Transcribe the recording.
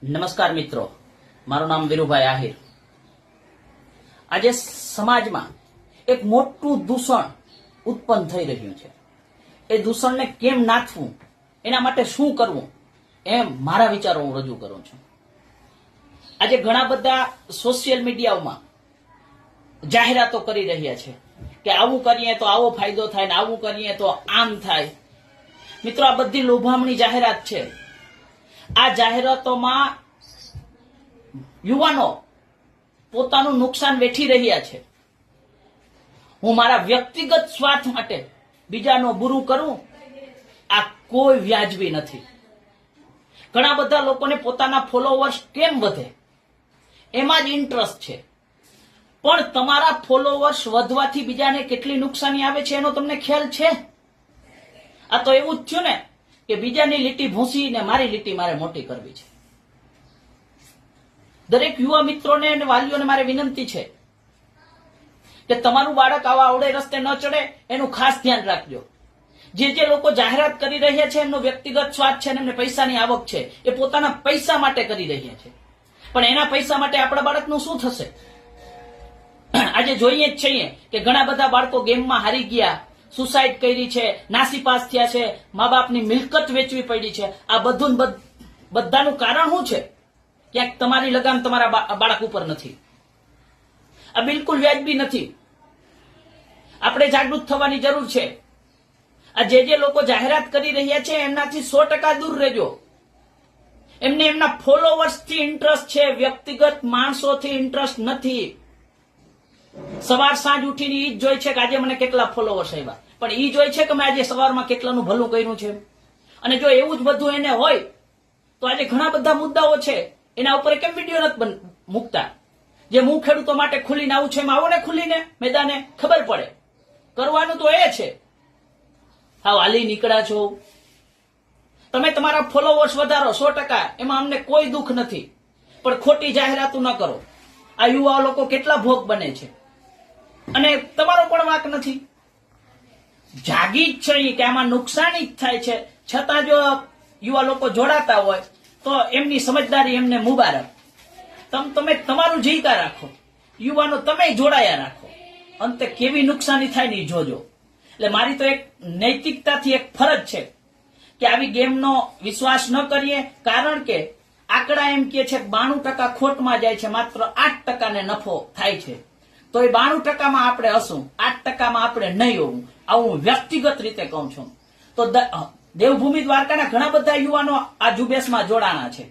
નમસ્કાર મિત્રો, મારું નામ વીરુભાઈ આહિર। આજે સમાજમાં એક મોટું દૂષણ ઉત્પન્ન થઈ રહ્યું છે। એ દૂષણને કેમ નાથવું, એના માટે શું કરવું, એમ મારા વિચારો હું રજૂ કરું છું। આજે ઘણા બધા સોશિયલ મીડિયામાં જાહેરાતો કરી રહ્યા છે કે આવું કરીએ તો આવો ફાયદો થાય ને આવું કરીએ તો આમ થાય। મિત્રો, આ બધી લોભામણી જાહેરાત છે। આ જાહેરાતોમાં યુવાનો પોતાનું નુકસાન વેઠી રહ્યા છે। હું મારા વ્યક્તિગત સ્વાર્થ માટે બીજાનું બુરું કરું, આ કોઈ વ્યાજબી નથી। ઘણા બધા લોકોને પોતાના ફોલોવર્સ કેમ વધે એમાં જ ઇન્ટરેસ્ટ છે, પણ તમારા ફોલોવર્સ વધવાથી બીજાને કેટલી નુકસાની આવે છે એનો તમને ખ્યાલ છે? આ તો એવું જ થયું ને કે બીજાની લીટી ભૂંસીને મારી લીટી મારે મોટી કરવી છે। દરેક યુવા મિત્રોને અને વાલીઓને મારે વિનંતી છે કે તમારું બાળક આવા અવળે રસ્તે ન ચડે એનું ખાસ ધ્યાન રાખજો। જે લોકો જાહેરાત કરી રહ્યા છે એમનો વ્યક્તિગત સ્વાર્થ છે અને એમને પૈસાની આવક છે, એ પોતાના પૈસા માટે કરી રહ્યા છે, પણ એના પૈસા માટે આપણા બાળકનું શું થશે? આજે જોઈએ જ છીએ કે ઘણા બધા બાળકો ગેમમાં હારી ગયા, સુસાઇડ કરી છે, નાસીપાસ થયા છે, મા બાપની મિલકત વેચવી પડી છે। આ બધાનું કારણ શું છે? ક્યાંક તમારી લગામ તમારા બાળક ઉપર નથી। આ બિલકુલ વ્યાજબી નથી। આપણે જાગૃત થવાની જરૂર છે। આ જે લોકો જાહેરાત કરી રહ્યા છે એમનાથી 100% દૂર રહેજો। એમને એમના ફોલોવર્સથી ઇન્ટરેસ્ટ છે, વ્યક્તિગત માણસોથી ઇન્ટરેસ્ટ નથી। સવાર સાંજ ઉઠીને ઈ જ જોઈ છે કે આજે મને કેટલા ફોલોવર્સ આવ્યા, પણ ઈ જોઈ છે કે મેં આજે સવારમાં કેટલાનું ભલું કર્યું છે। અને જો એવું જ બધું એને હોય તો આજે ઘણા બધા મુદ્દાઓ છે, એના ઉપર કેમ વિડીયો નથી મૂકતા? જે હું ખેડૂતો માટે ખુલીને આવું છે એમાં આવો ને ખુલીને મેદાને, ખબર પડે। કરવાનું તો એ છે। હા, હાલી નીકળ્યા છો તમે, તમારા ફોલોવર્સ વધારો 100%, એમાં અમને કોઈ દુઃખ નથી, પણ ખોટી જાહેરાતો ન કરો। આ યુવા લોકો કેટલા ભોગ બને છે અને તમારો પણ વાંક નથી। જાગી જ છે કે આમાં નુકસાની જ થાય છે, છતાં જો યુવા લોકો જોડાતા હોય તો એમની સમજદારી એમને મુબારક। તમે તમારું જીતા રાખો, યુવાનો તમે જોડાયા રાખો, અંતે કેવી નુકસાની થાય ને જોજો। એટલે મારી તો એક નૈતિકતાથી એક ફરજ છે કે આવી ગેમનો વિશ્વાસ ન કરીએ, કારણ કે આંકડા એમ કે છે 92% ખોટમાં જાય છે, માત્ર 8% ને નફો થાય છે। તો એ 92%માં આપણે હશું, 8%માં આપણે નહીં હોવું, આવું વ્યક્તિગત રીતે કહું છું। તો દેવભૂમિ દ્વારકાના ઘણા બધા યુવાનો આ ઝુંબેશમાં જોડાણા છે।